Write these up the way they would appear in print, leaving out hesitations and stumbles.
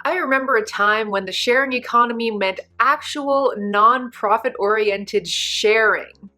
I remember a time when the sharing economy meant actual non-profit-oriented sharing.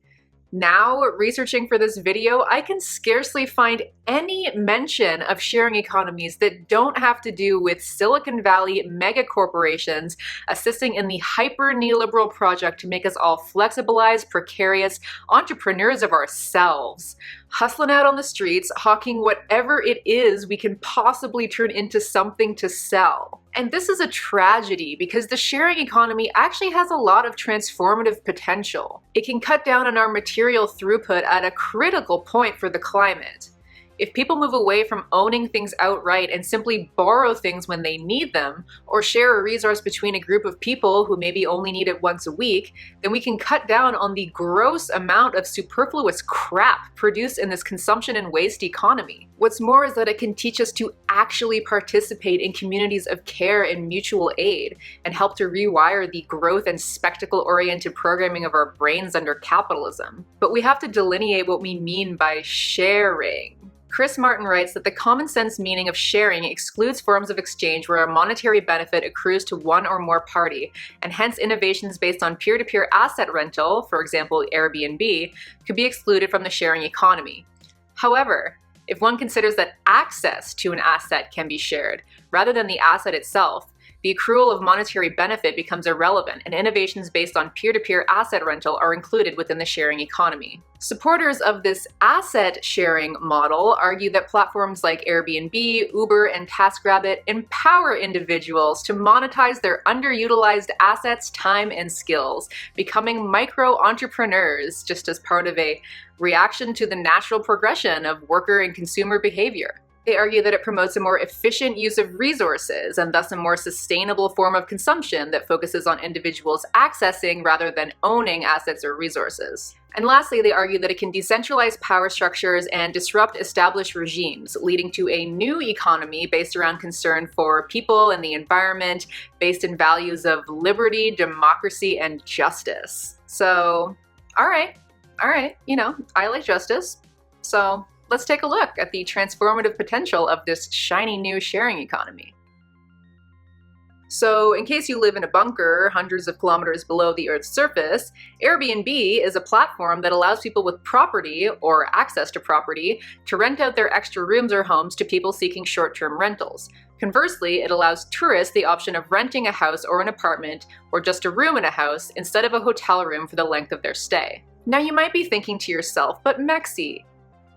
Now, researching for this video, I can scarcely find any mention of sharing economies that don't have to do with Silicon Valley megacorporations assisting in the hyper-neoliberal project to make us all flexibilized, precarious entrepreneurs of ourselves, hustling out on the streets, hawking whatever it is we can possibly turn into something to sell. And this is a tragedy because the sharing economy actually has a lot of transformative potential. It can cut down on our material throughput at a critical point for the climate. If people move away from owning things outright and simply borrow things when they need them, or share a resource between a group of people who maybe only need it once a week, then we can cut down on the gross amount of superfluous crap produced in this consumption and waste economy. What's more is that it can teach us to actually participate in communities of care and mutual aid, and help to rewire the growth and spectacle-oriented programming of our brains under capitalism. But we have to delineate what we mean by sharing. Chris Martin writes that the common sense meaning of sharing excludes forms of exchange where a monetary benefit accrues to one or more party, and hence innovations based on peer-to-peer asset rental, for example Airbnb, could be excluded from the sharing economy. However, if one considers that access to an asset can be shared, rather than the asset itself, the accrual of monetary benefit becomes irrelevant, and innovations based on peer-to-peer asset rental are included within the sharing economy. Supporters of this asset sharing model argue that platforms like Airbnb, Uber, and TaskRabbit empower individuals to monetize their underutilized assets, time, and skills, becoming micro-entrepreneurs just as part of a reaction to the natural progression of worker and consumer behavior. They argue that it promotes a more efficient use of resources and thus a more sustainable form of consumption that focuses on individuals accessing rather than owning assets or resources. And lastly, they argue that it can decentralize power structures and disrupt established regimes, leading to a new economy based around concern for people and the environment, based in values of liberty, democracy, and justice. So, all right, I like justice. So let's take a look at the transformative potential of this shiny new sharing economy. So, in case you live in a bunker hundreds of kilometers below the Earth's surface, Airbnb is a platform that allows people with property, or access to property, to rent out their extra rooms or homes to people seeking short-term rentals. Conversely, it allows tourists the option of renting a house or an apartment, or just a room in a house, instead of a hotel room for the length of their stay. Now you might be thinking to yourself, but Mexi,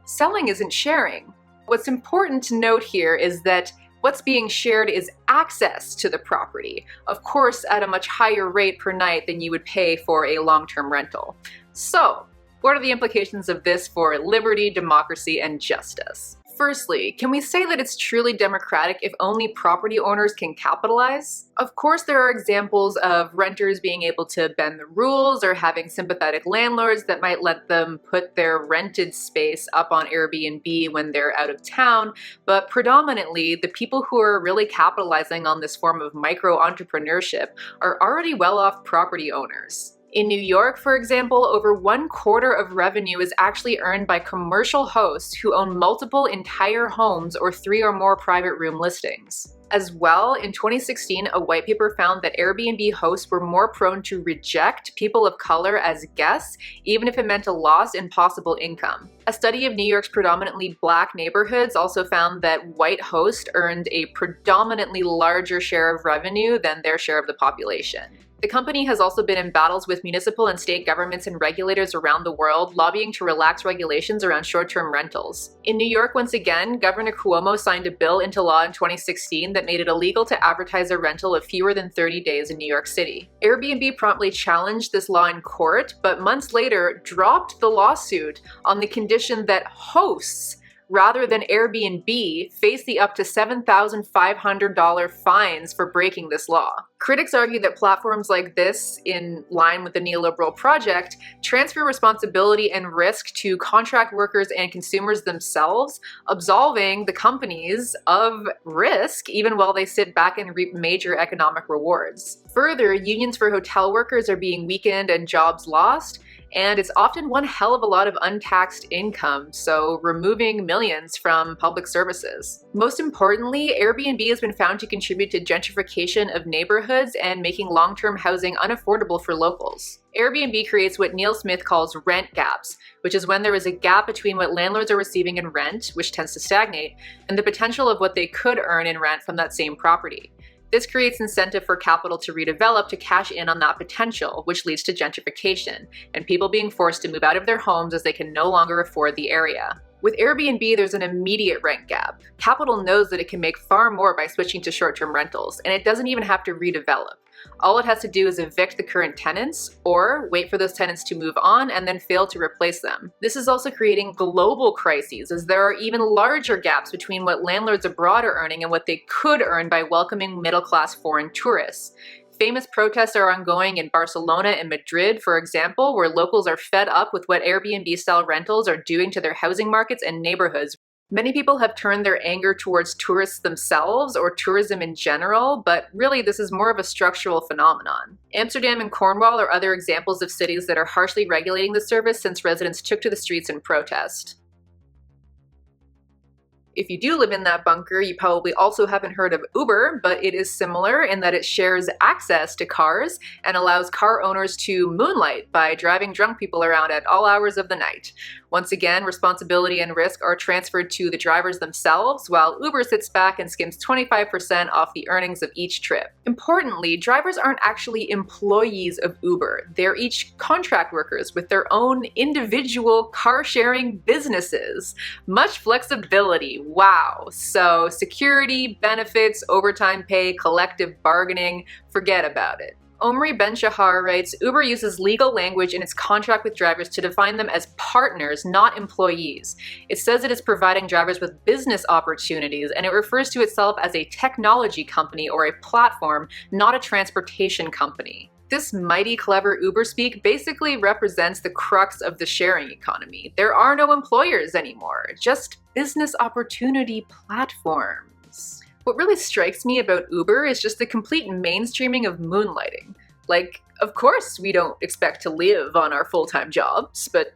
selling isn't sharing. What's important to note here is that what's being shared is access to the property, of course at a much higher rate per night than you would pay for a long-term rental. So, what are the implications of this for liberty, democracy, and justice? Firstly, can we say that it's truly democratic if only property owners can capitalize? Of course, there are examples of renters being able to bend the rules or having sympathetic landlords that might let them put their rented space up on Airbnb when they're out of town, but predominantly, the people who are really capitalizing on this form of micro-entrepreneurship are already well-off property owners. In New York, for example, over 1/4 of revenue is actually earned by commercial hosts who own multiple entire homes or 3 or more private room listings. As well, in 2016, a white paper found that Airbnb hosts were more prone to reject people of color as guests, even if it meant a loss in possible income. A study of New York's predominantly black neighborhoods also found that white hosts earned a predominantly larger share of revenue than their share of the population. The company has also been in battles with municipal and state governments and regulators around the world, lobbying to relax regulations around short-term rentals. In New York, once again, Governor Cuomo signed a bill into law in 2016 that made it illegal to advertise a rental of fewer than 30 days in New York City. Airbnb promptly challenged this law in court, but months later dropped the lawsuit on the condition that hosts, rather than Airbnb, face the up to $7,500 fines for breaking this law. Critics argue that platforms like this, in line with the neoliberal project, transfer responsibility and risk to contract workers and consumers themselves, absolving the companies of risk even while they sit back and reap major economic rewards. Further, unions for hotel workers are being weakened and jobs lost, and it's often one hell of a lot of untaxed income, so removing millions from public services. Most importantly, Airbnb has been found to contribute to gentrification of neighborhoods and making long-term housing unaffordable for locals. Airbnb creates what Neil Smith calls rent gaps, which is when there is a gap between what landlords are receiving in rent, which tends to stagnate, and the potential of what they could earn in rent from that same property. This creates incentive for capital to redevelop to cash in on that potential, which leads to gentrification, and people being forced to move out of their homes as they can no longer afford the area. With Airbnb, there's an immediate rent gap. Capital knows that it can make far more by switching to short-term rentals, and it doesn't even have to redevelop. All it has to do is evict the current tenants or wait for those tenants to move on and then fail to replace them. This is also creating global crises, as there are even larger gaps between what landlords abroad are earning and what they could earn by welcoming middle-class foreign tourists. Famous protests are ongoing in Barcelona and Madrid, for example, where locals are fed up with what Airbnb-style rentals are doing to their housing markets and neighborhoods. Many people have turned their anger towards tourists themselves or tourism in general, but really this is more of a structural phenomenon. Amsterdam and Cornwall are other examples of cities that are harshly regulating the service since residents took to the streets in protest. If you do live in that bunker, you probably also haven't heard of Uber, but it is similar in that it shares access to cars and allows car owners to moonlight by driving drunk people around at all hours of the night. Once again, responsibility and risk are transferred to the drivers themselves, while Uber sits back and skims 25% off the earnings of each trip. Importantly, drivers aren't actually employees of Uber. They're each contract workers with their own individual car-sharing businesses. Much flexibility, wow. So security, benefits, overtime pay, collective bargaining, forget about it. Omri Ben-Shahar writes, Uber uses legal language in its contract with drivers to define them as partners, not employees. It says it is providing drivers with business opportunities, and it refers to itself as a technology company or a platform, not a transportation company. This mighty clever Uber speak basically represents the crux of the sharing economy. There are no employers anymore, just business opportunity platforms. What really strikes me about Uber is just the complete mainstreaming of moonlighting. Like, of course we don't expect to live on our full-time jobs, but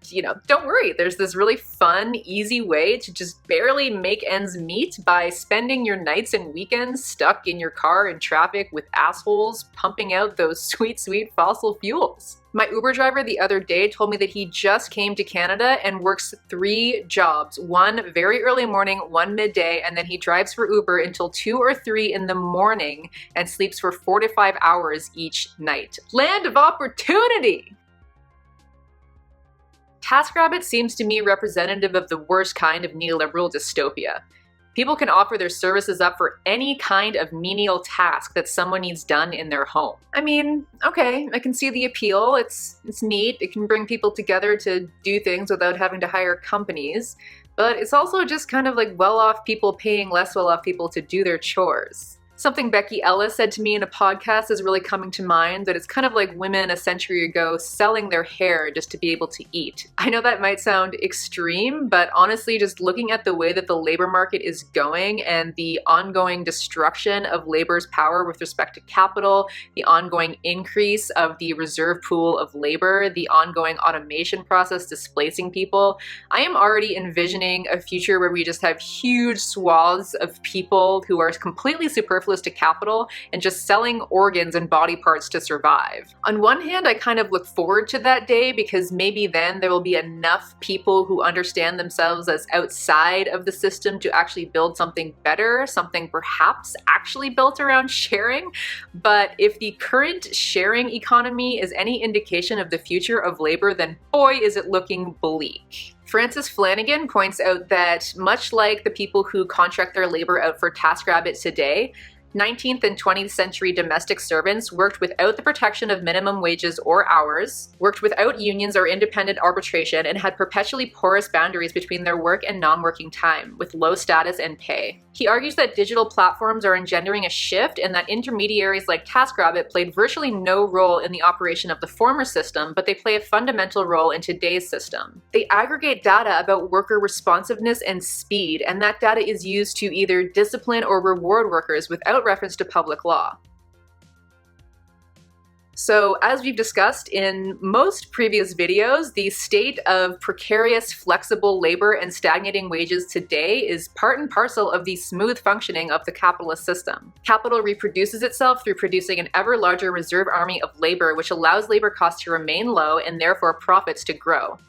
don't worry, there's this really fun, easy way to just barely make ends meet by spending your nights and weekends stuck in your car in traffic with assholes pumping out those sweet, sweet fossil fuels. My Uber driver the other day told me that he just came to Canada and works 3 jobs, one very early morning, one midday, and then he drives for Uber until 2 or 3 in the morning and sleeps for 4 to 5 hours each night. Land of opportunity! TaskRabbit seems to me representative of the worst kind of neoliberal dystopia. People can offer their services up for any kind of menial task that someone needs done in their home. I mean, okay, I can see the appeal. It's neat. It can bring people together to do things without having to hire companies. But it's also just kind of like well-off people paying less well-off people to do their chores. Something Becky Ellis said to me in a podcast is really coming to mind, that it's kind of like women a century ago selling their hair just to be able to eat. I know that might sound extreme, but honestly, just looking at the way that the labor market is going and the ongoing destruction of labor's power with respect to capital, the ongoing increase of the reserve pool of labor, the ongoing automation process displacing people, I am already envisioning a future where we just have huge swaths of people who are completely superfluous to capital and just selling organs and body parts to survive. On one hand, I kind of look forward to that day because maybe then there will be enough people who understand themselves as outside of the system to actually build something better, something perhaps actually built around sharing. But if the current sharing economy is any indication of the future of labor, then boy, is it looking bleak. Francis Flanagan points out that much like the people who contract their labor out for TaskRabbit today, 19th and 20th century domestic servants worked without the protection of minimum wages or hours, worked without unions or independent arbitration, and had perpetually porous boundaries between their work and non-working time, with low status and pay. He argues that digital platforms are engendering a shift and that intermediaries like TaskRabbit played virtually no role in the operation of the former system, but they play a fundamental role in today's system. They aggregate data about worker responsiveness and speed, and that data is used to either discipline or reward workers without reference to public law. So as we've discussed in most previous videos, the state of precarious, flexible labor and stagnating wages today is part and parcel of the smooth functioning of the capitalist system. Capital reproduces itself through producing an ever larger reserve army of labor, which allows labor costs to remain low and therefore profits to grow.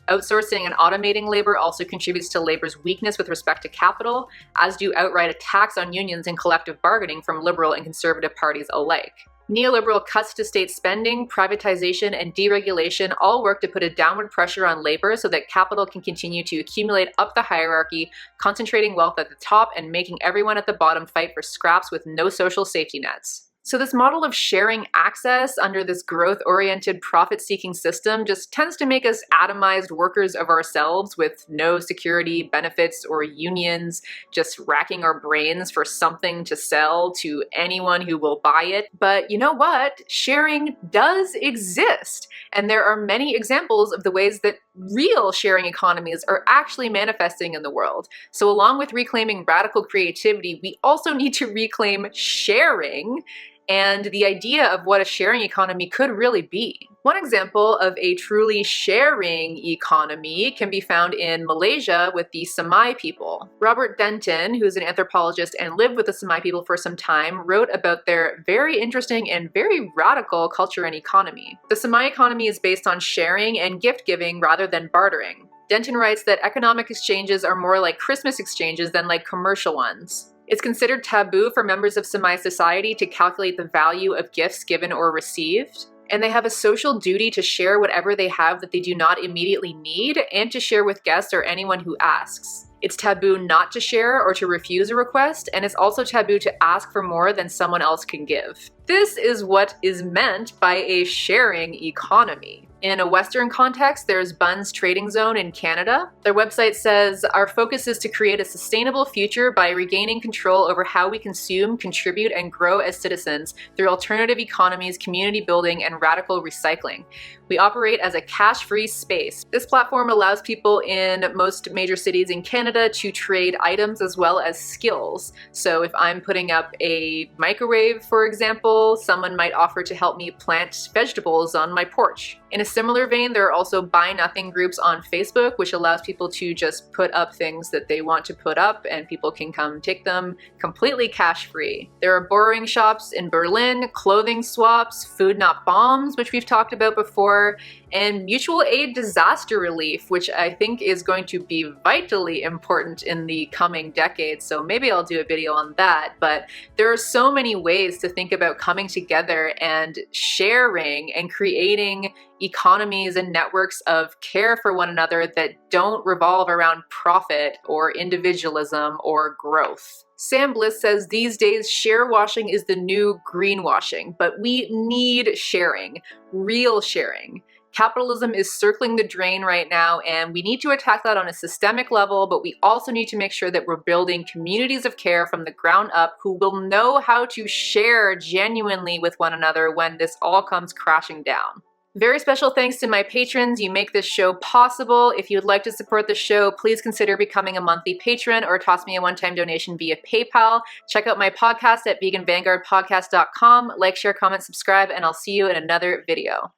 Outsourcing and automating labor also contributes to labor's weakness with respect to capital, as do outright attacks on unions and collective bargaining from liberal and conservative parties alike. Neoliberal cuts to state spending, privatization, and deregulation all work to put a downward pressure on labor so that capital can continue to accumulate up the hierarchy, concentrating wealth at the top and making everyone at the bottom fight for scraps with no social safety nets. So this model of sharing access under this growth-oriented, profit-seeking system just tends to make us atomized workers of ourselves with no security, benefits, or unions, just racking our brains for something to sell to anyone who will buy it. But you know what? Sharing does exist, and there are many examples of the ways that real sharing economies are actually manifesting in the world. So along with reclaiming radical creativity, we also need to reclaim sharing and the idea of what a sharing economy could really be. One example of a truly sharing economy can be found in Malaysia with the Semai people. Robert Denton, who's an anthropologist and lived with the Semai people for some time, wrote about their very interesting and very radical culture and economy. The Semai economy is based on sharing and gift-giving rather than bartering. Denton writes that economic exchanges are more like Christmas exchanges than like commercial ones. It's considered taboo for members of Semai society to calculate the value of gifts given or received, and they have a social duty to share whatever they have that they do not immediately need and to share with guests or anyone who asks. It's taboo not to share or to refuse a request, and it's also taboo to ask for more than someone else can give. This is what is meant by a sharing economy. In a Western context, there's Bunz Trading Zone in Canada. Their website says, "Our focus is to create a sustainable future by regaining control over how we consume, contribute, and grow as citizens through alternative economies, community building, and radical recycling. We operate as a cash-free space. This platform allows people in most major cities in Canada to trade items as well as skills. So if I'm putting up a microwave, for example, someone might offer to help me plant vegetables on my porch." In a similar vein, there are also buy nothing groups on Facebook, which allows people to just put up things that they want to put up and people can come take them completely cash-free. There are borrowing shops in Berlin, clothing swaps, food not bombs, which we've talked about before, and mutual aid disaster relief, which I think is going to be vitally important in the coming decades, so maybe I'll do a video on that. But there are so many ways to think about coming together and sharing and creating economies and networks of care for one another that don't revolve around profit or individualism or growth. Sam Bliss says these days share washing is the new greenwashing, but we need sharing, real sharing. Capitalism is circling the drain right now, and we need to attack that on a systemic level, but we also need to make sure that we're building communities of care from the ground up who will know how to share genuinely with one another when this all comes crashing down. Very special thanks to my patrons. You make this show possible. If you'd like to support the show, please consider becoming a monthly patron or toss me a one-time donation via PayPal. Check out my podcast at veganvanguardpodcast.com. Like, share, comment, subscribe, and I'll see you in another video.